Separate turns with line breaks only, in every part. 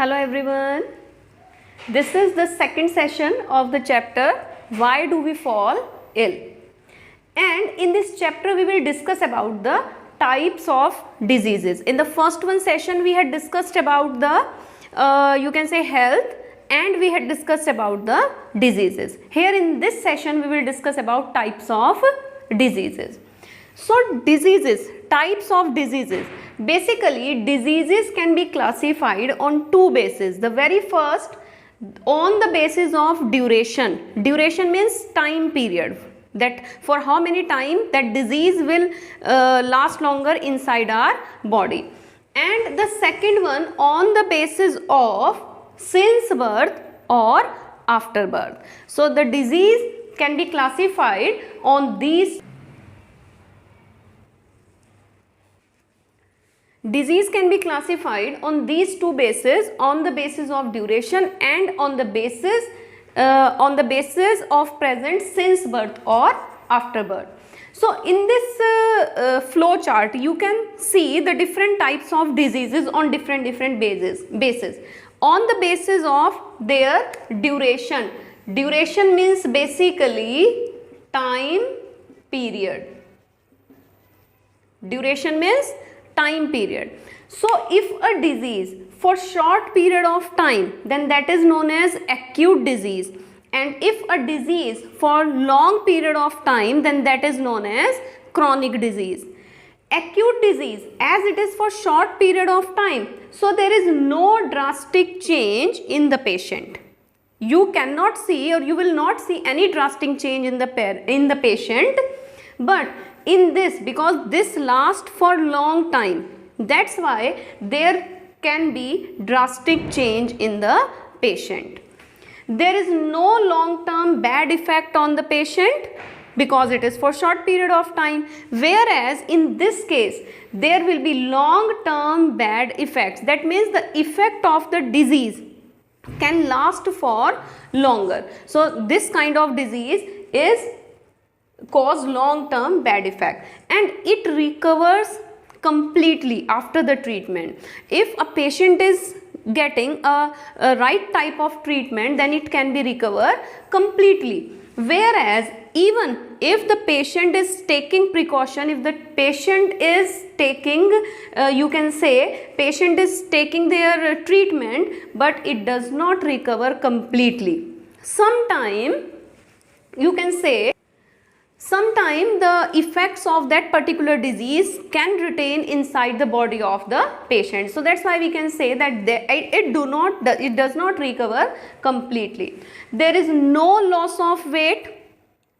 Hello everyone. This is the second session of the chapter Why Do We Fall Ill? And in this chapter we will discuss about the types of diseases. In the first one session we had discussed about the you can say health, and we had discussed about the diseases. Here in this session we will discuss about types of diseases. So diseases, types of diseases. Basically diseases can be classified on two bases. The very first, on the basis of duration. Duration means time period, that for how many time that disease will last longer inside our body. And the second one, on the basis of since birth or after birth. So the disease can be classified on these Disease can be classified on these two bases, on the basis of duration and on the basis of present since birth or after birth. So in this flow chart you can see the different types of diseases on different bases. On the basis of their duration. Duration means basically time period. Duration means time period. So if a disease for short period of time, then that is known as acute disease, and if a disease for long period of time, then that is known as chronic disease. Acute disease, as it is for short period of time, so there is no drastic change in the patient. You cannot see, or you will not see any drastic change in the patient, but in this, because this lasts for long time, that's why there can be drastic change in the patient. There is no long term bad effect on the patient because it is for short period of time, whereas in this case there will be long term bad effects. That means the effect of the disease can last for longer. So this kind of disease is cause long term bad effect, and it recovers completely after the treatment. If a patient is getting a right type of treatment, then it can be recovered completely. Whereas even if the patient is taking precaution, if the patient is taking you can say patient is taking their treatment, but it does not recover completely. Sometime you can say sometimes the effects of that particular disease can retain inside the body of the patient. So that's why we can say that it does not recover completely. There is no loss of weight,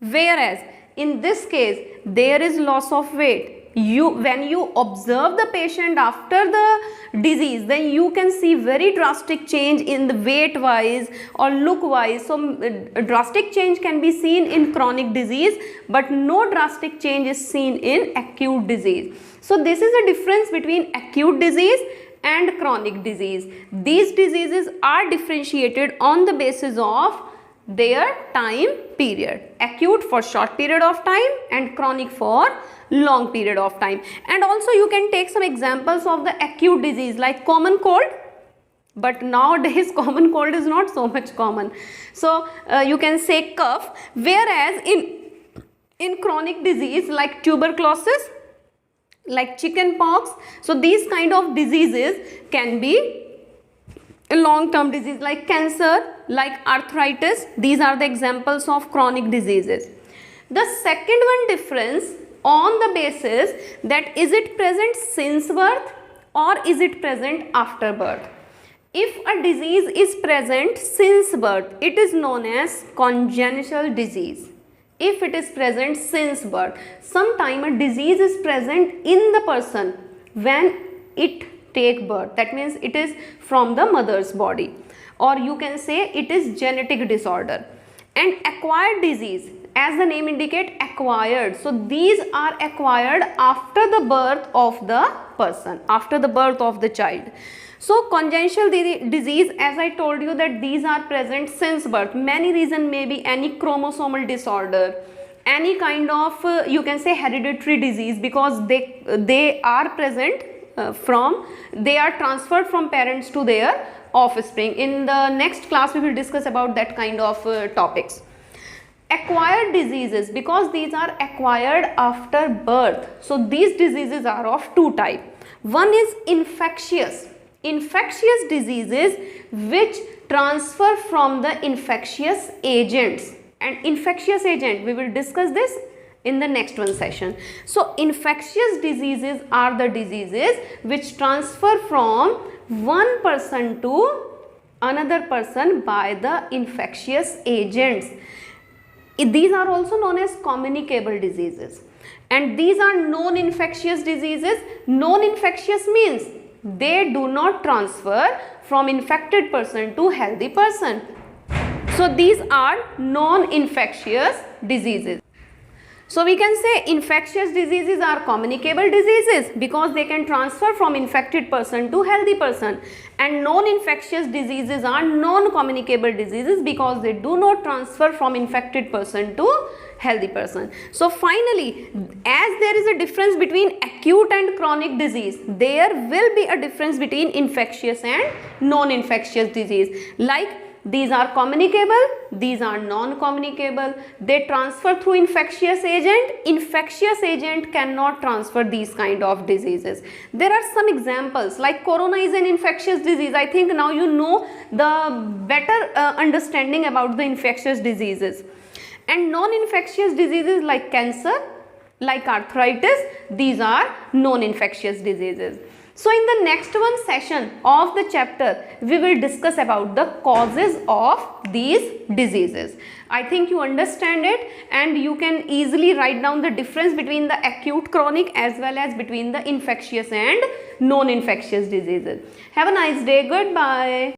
whereas in this case there is loss of weight. When you observe the patient after the disease, then you can see very drastic change in the weight wise or look wise. So drastic change can be seen in chronic disease, but no drastic change is seen in acute disease. So this is the difference between acute disease and chronic disease. These diseases are differentiated on the basis of their time period. Acute for short period of time and chronic for long period of time. And also you can take some examples of the acute disease like common cold, but nowadays common cold is not so much common. So you can say cough, whereas in chronic disease like tuberculosis, like chicken pox, so these kind of diseases can be a long-term disease like cancer, like arthritis. These are the examples of chronic diseases. The second one difference on the basis that is it present since birth or is it present after birth. If a disease is present since birth, it is known as congenital disease. If it is present since birth, sometime a disease is present in the person when it take birth. That means it is from the mother's body, or you can say it is genetic disorder. And acquired disease, as the name indicate, acquired. So these are acquired after the birth of the person, after the birth of the child. So congenital disease, as I told you, that these are present since birth. Many reasons may be any chromosomal disorder, any kind of you can say hereditary disease, because they are present they are transferred from parents to their offspring. In the next class we will discuss about that kind of topics. Acquired diseases, because these are acquired after birth, so these diseases are of two types. One is infectious diseases which transfer from the infectious agents, and infectious agent, we will discuss this in the next one session. So infectious diseases are the diseases which transfer from one person to another person by the infectious agents. These are also known as communicable diseases, and these are non-infectious diseases. Non-infectious means they do not transfer from infected person to healthy person. So these are non-infectious diseases. So we can say infectious diseases are communicable diseases because they can transfer from infected person to healthy person, and non-infectious diseases are non-communicable diseases because they do not transfer from infected person to healthy person. So finally, as there is a difference between acute and chronic disease, there will be a difference between infectious and non-infectious disease. Like these are communicable, these are non-communicable. They transfer through infectious agent. Infectious agent cannot transfer these kind of diseases. There are some examples, like corona is an infectious disease. I think now you know the better understanding about the infectious diseases. And non-infectious diseases like cancer, like arthritis, these are non-infectious diseases. So in the next one session of the chapter, we will discuss about the causes of these diseases. I think you understand it, and you can easily write down the difference between the acute, chronic as well as between the infectious and non-infectious diseases. Have a nice day. Goodbye.